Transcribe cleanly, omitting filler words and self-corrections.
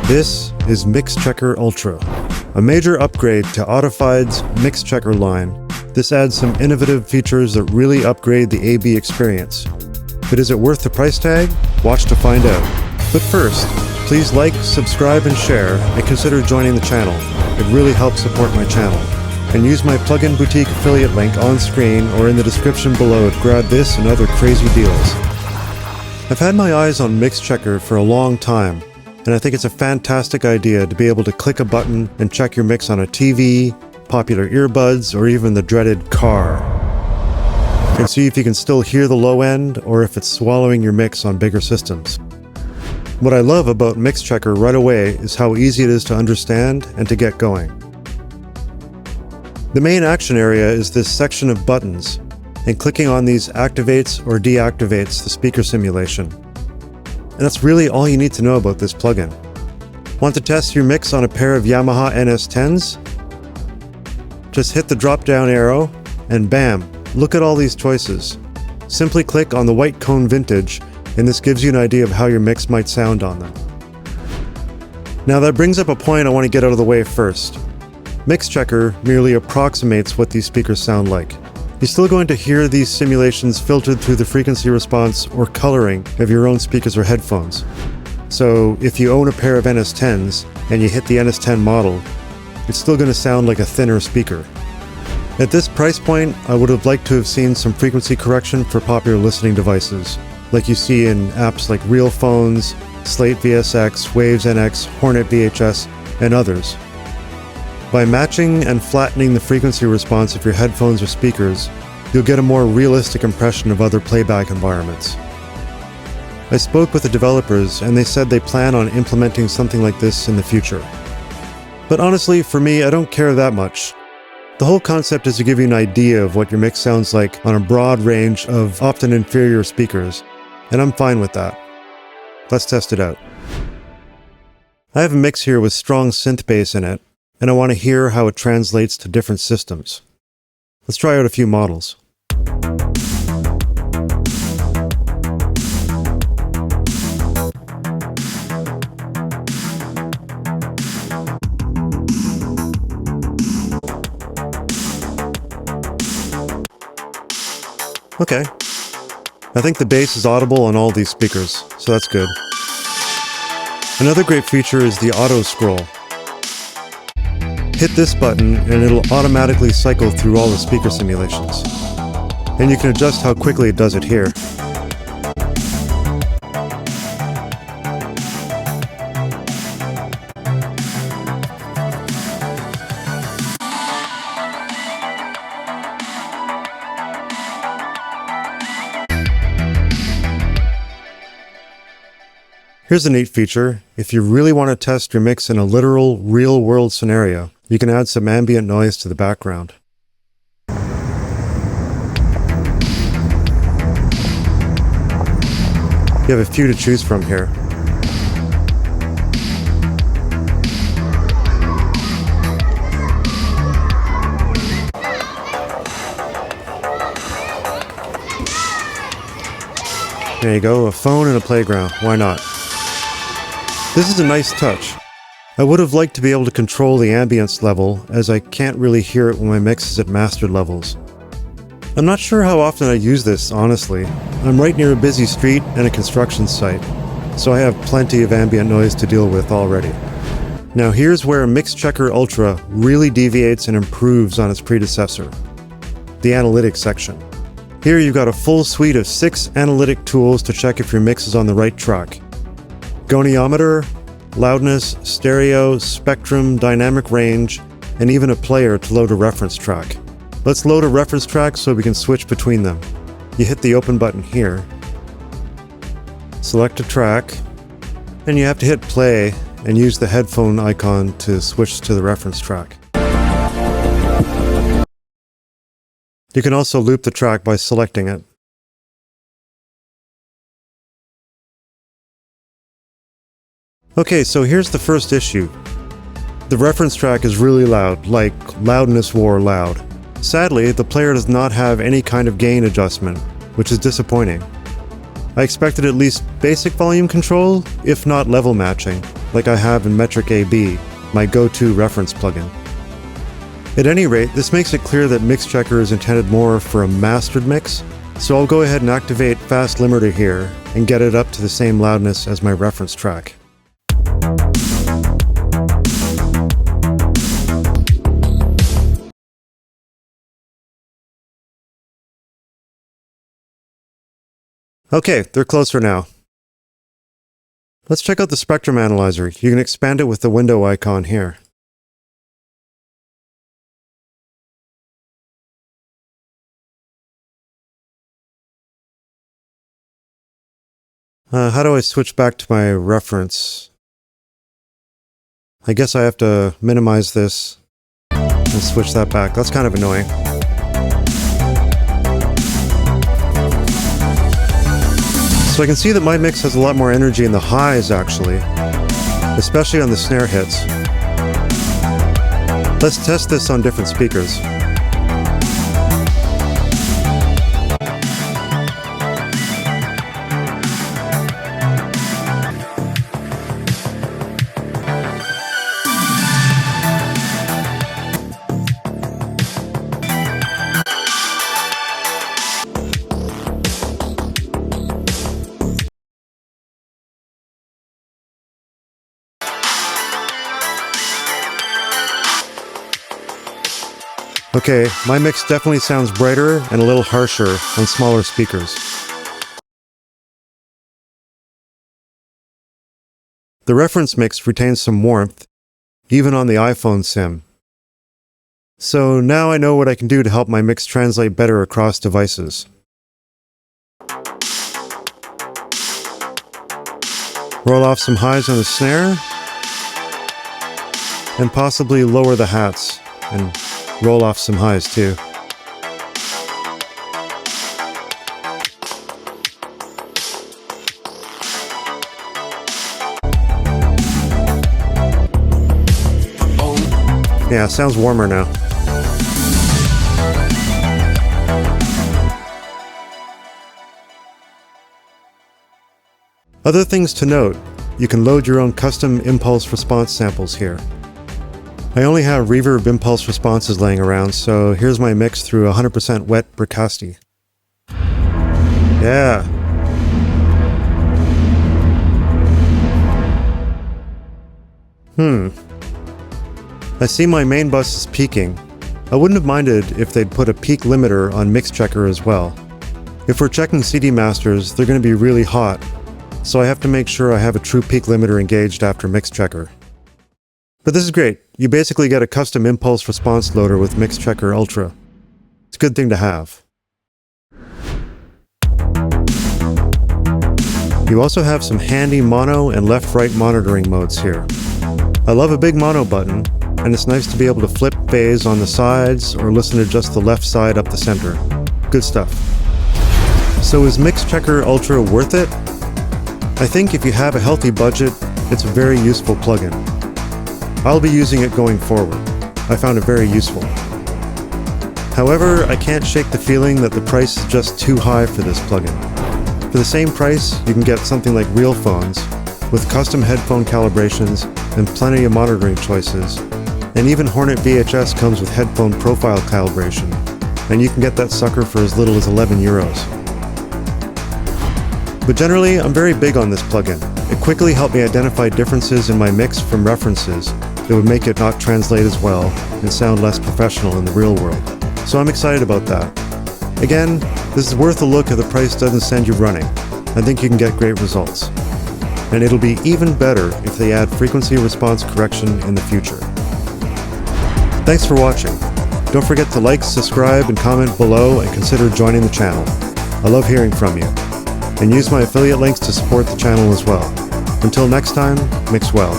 This is MixChecker Ultra, a major upgrade to Audified's MixChecker line. This adds some innovative features that really upgrade the AB experience. But is it worth the price tag? Watch to find out. But first, please like, subscribe, and share, and consider joining the channel. It really helps support my channel. And use my plugin boutique affiliate link on screen or in the description below to grab this and other crazy deals. I've had my eyes on MixChecker for a long time, and I think it's a fantastic idea to be able to click a button and check your mix on a TV, popular earbuds, or even the dreaded car. And see if you can still hear the low end or if it's swallowing your mix on bigger systems. What I love about MixChecker right away is how easy it is to understand and to get going. The main action area is this section of buttons, and clicking on these activates or deactivates the speaker simulation. And that's really all you need to know about this plugin. Want to test your mix on a pair of Yamaha NS10s? Just hit the drop-down arrow, and bam, look at all these choices. Simply click on the white cone vintage, and this gives you an idea of how your mix might sound on them. Now that brings up a point I want to get out of the way first. MixChecker merely approximates what these speakers sound like. You're still going to hear these simulations filtered through the frequency response or coloring of your own speakers or headphones. So if you own a pair of NS10s and you hit the NS10 model, it's still going to sound like a thinner speaker. At this price point, I would have liked to have seen some frequency correction for popular listening devices, like you see in apps like Real Phones, Slate VSX, Waves NX, Hornet VHS, and others. By matching and flattening the frequency response of your headphones or speakers, you'll get a more realistic impression of other playback environments. I spoke with the developers and they said they plan on implementing something like this in the future. But honestly, for me, I don't care that much. The whole concept is to give you an idea of what your mix sounds like on a broad range of often inferior speakers, and I'm fine with that. Let's test it out. I have a mix here with strong synth bass in it, and I want to hear how it translates to different systems. Let's try out a few models. Okay. I think the bass is audible on all these speakers, so that's good. Another great feature is the auto scroll. Hit this button and it'll automatically cycle through all the speaker simulations. And you can adjust how quickly it does it here. Here's a neat feature. If you really want to test your mix in a literal, real-world scenario, you can add some ambient noise to the background. You have a few to choose from here. There you go, a phone and a playground. Why not? This is a nice touch. I would have liked to be able to control the ambience level, as I can't really hear it when my mix is at mastered levels. I'm not sure how often I use this, honestly. I'm right near a busy street and a construction site, so I have plenty of ambient noise to deal with already. Now here's where MixChecker Ultra really deviates and improves on its predecessor, the analytics section. Here you've got a full suite of 6 analytic tools to check if your mix is on the right track. Goniometer, loudness, stereo, spectrum, dynamic range, and even a player to load a reference track. Let's load a reference track so we can switch between them. You hit the open button here, select a track, and you have to hit play and use the headphone icon to switch to the reference track. You can also loop the track by selecting it. Okay, so here's the first issue. The reference track is really loud, like loudness war loud. Sadly, the player does not have any kind of gain adjustment, which is disappointing. I expected at least basic volume control, if not level matching, like I have in Metric AB, my go-to reference plugin. At any rate, this makes it clear that MixChecker is intended more for a mastered mix, so I'll go ahead and activate Fast Limiter here and get it up to the same loudness as my reference track. Okay, they're closer now. Let's check out the spectrum analyzer. You can expand it with the window icon here. How do I switch back to my reference? I guess I have to minimize this and switch that back. That's kind of annoying. So I can see that my mix has a lot more energy in the highs, actually, especially on the snare hits. Let's test this on different speakers. Okay, my mix definitely sounds brighter and a little harsher on smaller speakers. The reference mix retains some warmth, even on the iPhone sim. So now I know what I can do to help my mix translate better across devices. Roll off some highs on the snare, and possibly lower the hats, and roll off some highs too. Yeah, sounds warmer now. Other things to note, you can load your own custom impulse response samples here. I only have reverb impulse responses laying around, so here's my mix through 100% wet Bricasti. Yeah. I see my main bus is peaking. I wouldn't have minded if they'd put a peak limiter on MixChecker as well. If we're checking CD masters, they're going to be really hot, so I have to make sure I have a true peak limiter engaged after MixChecker. But this is great. You basically get a custom impulse response loader with MixChecker Ultra. It's a good thing to have. You also have some handy mono and left-right monitoring modes here. I love a big mono button, and it's nice to be able to flip phase on the sides or listen to just the left side up the center. Good stuff. So is MixChecker Ultra worth it? I think if you have a healthy budget, it's a very useful plugin. I'll be using it going forward. I found it very useful. However, I can't shake the feeling that the price is just too high for this plugin. For the same price, you can get something like Real Phones, with custom headphone calibrations and plenty of monitoring choices, and even Hornet VHS comes with headphone profile calibration, and you can get that sucker for as little as 11 euros. But generally, I'm very big on this plugin. It quickly helped me identify differences in my mix from references that would make it not translate as well and sound less professional in the real world. So I'm excited about that. Again, this is worth a look if the price doesn't send you running. I think you can get great results. And it'll be even better if they add frequency response correction in the future. Thanks for watching. Don't forget to like, subscribe, and comment below, and consider joining the channel. I love hearing from you. And use my affiliate links to support the channel as well. Until next time, mix well.